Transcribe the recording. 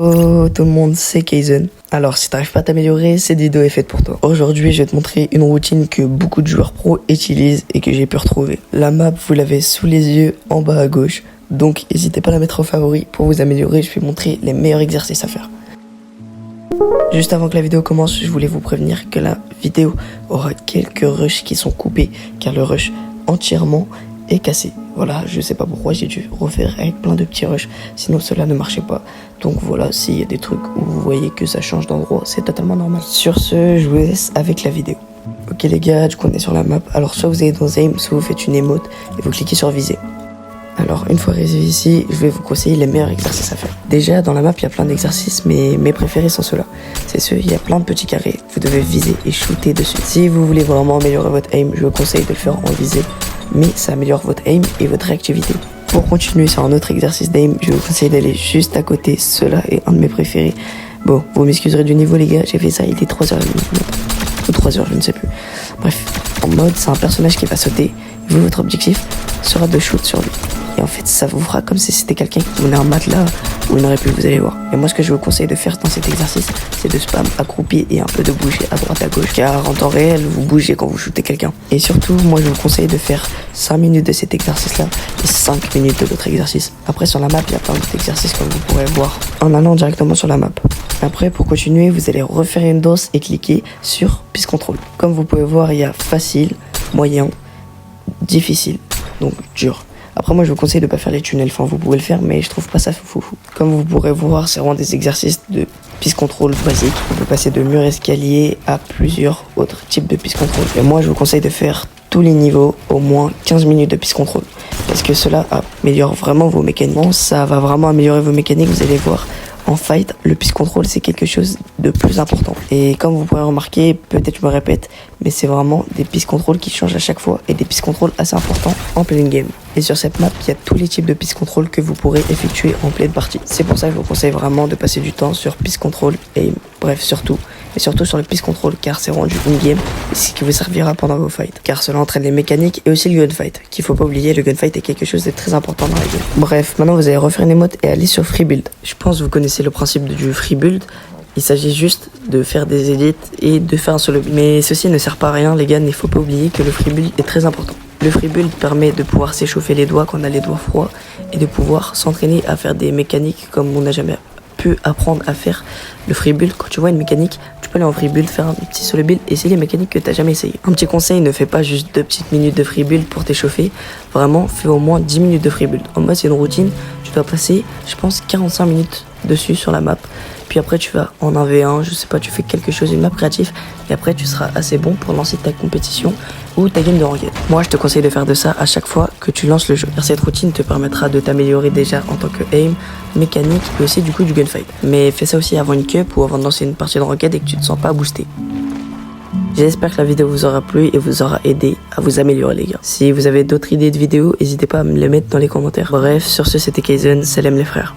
Oh tout le monde, c'est Kaizen. Alors si t'arrives pas à t'améliorer, cette vidéo est faite pour toi. Aujourd'hui je vais te montrer une routine que beaucoup de joueurs pro utilisent et que j'ai pu retrouver. La map vous l'avez sous les yeux en bas à gauche, donc n'hésitez pas à la mettre en favori. Pour vous améliorer, je vais montrer les meilleurs exercices à faire. Juste avant que la vidéo commence, je voulais vous prévenir que la vidéo aura quelques rushs qui sont coupés car le rush entièrement est cassé. Voilà, je sais pas pourquoi j'ai dû refaire avec plein de petits rushs, sinon cela ne marchait pas. Donc voilà, s'il y a des trucs où vous voyez que ça change d'endroit, c'est totalement normal. Sur ce, je vous laisse avec la vidéo. Ok les gars, du coup on est sur la map. Alors soit vous allez dans Aim, soit vous faites une émote et vous cliquez sur viser. Alors une fois arrivé ici, je vais vous conseiller les meilleurs exercices à faire. Déjà dans la map il y a plein d'exercices, mais mes préférés sont ceux-là. C'est ceux, il y a plein de petits carrés, vous devez viser et shooter dessus. Si vous voulez vraiment améliorer votre aim, je vous conseille de le faire en visée, mais ça améliore votre aim et votre réactivité. Pour continuer sur un autre exercice d'aim, je vous conseille d'aller juste à côté, cela est un de mes préférés. Bon, vous m'excuserez du niveau les gars, j'ai fait ça, il était 3h30, ou 3h, je ne sais plus. Bref, en mode, c'est un personnage qui va sauter, vous, votre objectif sera de shoot sur lui. Et en fait, ça vous fera comme si c'était quelqu'un qui menait un matelas ou une répule, vous allez voir. Et moi, ce que je vous conseille de faire dans cet exercice, c'est de spam accroupi et un peu de bouger à droite à gauche. Car en temps réel, vous bougez quand vous shootez quelqu'un. Et surtout, moi, je vous conseille de faire 5 minutes de cet exercice-là et 5 minutes de l'autre exercice. Après, sur la map, il y a plein d'autres exercices comme vous pourrez voir en allant directement sur la map. Après, pour continuer, vous allez refaire une danse et cliquer sur Piste Control. Comme vous pouvez voir, il y a facile, moyen, difficile, donc dur. Après moi je vous conseille de pas faire les tunnels, enfin vous pouvez le faire mais je trouve pas ça fou. Comme vous pourrez voir, c'est vraiment des exercices de piste contrôle basique. On peut passer de mur escalier à plusieurs autres types de piste contrôle. Et moi je vous conseille de faire tous les niveaux au moins 15 minutes de piste contrôle. Parce que cela améliore vraiment vos mécaniques. Ça va vraiment améliorer vos mécaniques, vous allez voir. En fight, le piste control c'est quelque chose de plus important. Et comme vous pourrez remarquer, peut-être je me répète, mais c'est vraiment des piste control qui changent à chaque fois et des piste control assez importants en pleine game. Et sur cette map, il y a tous les types de piste control que vous pourrez effectuer en pleine partie. C'est pour ça que je vous conseille vraiment de passer du temps sur piste control et bref surtout. Et surtout sur le piste control car c'est rendu in-game et ce qui vous servira pendant vos fights. Car cela entraîne les mécaniques et aussi le gunfight. Qu'il faut pas oublier, le gunfight est quelque chose de très important dans la game. Bref, maintenant vous allez refaire une émote et aller sur free build. Je pense que vous connaissez le principe du free build. Il s'agit juste de faire des edits et de faire un solo build. Mais ceci ne sert pas à rien les gars, il ne faut pas oublier que le free build est très important. Le free build permet de pouvoir s'échauffer les doigts quand on a les doigts froids et de pouvoir s'entraîner à faire des mécaniques comme on n'a jamais pu apprendre à faire. Le free build, quand tu vois une mécanique, tu peux aller en free build, faire un petit solo build, essayer les mécaniques que tu n'as jamais essayé. Un petit conseil, ne fais pas juste 2 petites minutes de free build pour t'échauffer, vraiment fais au moins 10 minutes de free build. En mode c'est une routine, tu dois passer je pense 45 minutes dessus sur la map. Puis après tu vas en 1v1, je sais pas, tu fais quelque chose, une map créative, et après tu seras assez bon pour lancer ta compétition ou ta game de ranked. Moi je te conseille de faire de ça à chaque fois que tu lances le jeu. Car cette routine te permettra de t'améliorer déjà en tant que aim, mécanique et aussi du coup du gunfight. Mais fais ça aussi avant une cup ou avant de lancer une partie de ranked et que tu te sens pas boosté. J'espère que la vidéo vous aura plu et vous aura aidé à vous améliorer les gars. Si vous avez d'autres idées de vidéos, n'hésitez pas à me les mettre dans les commentaires. Bref, sur ce c'était Kaizen, salam les frères.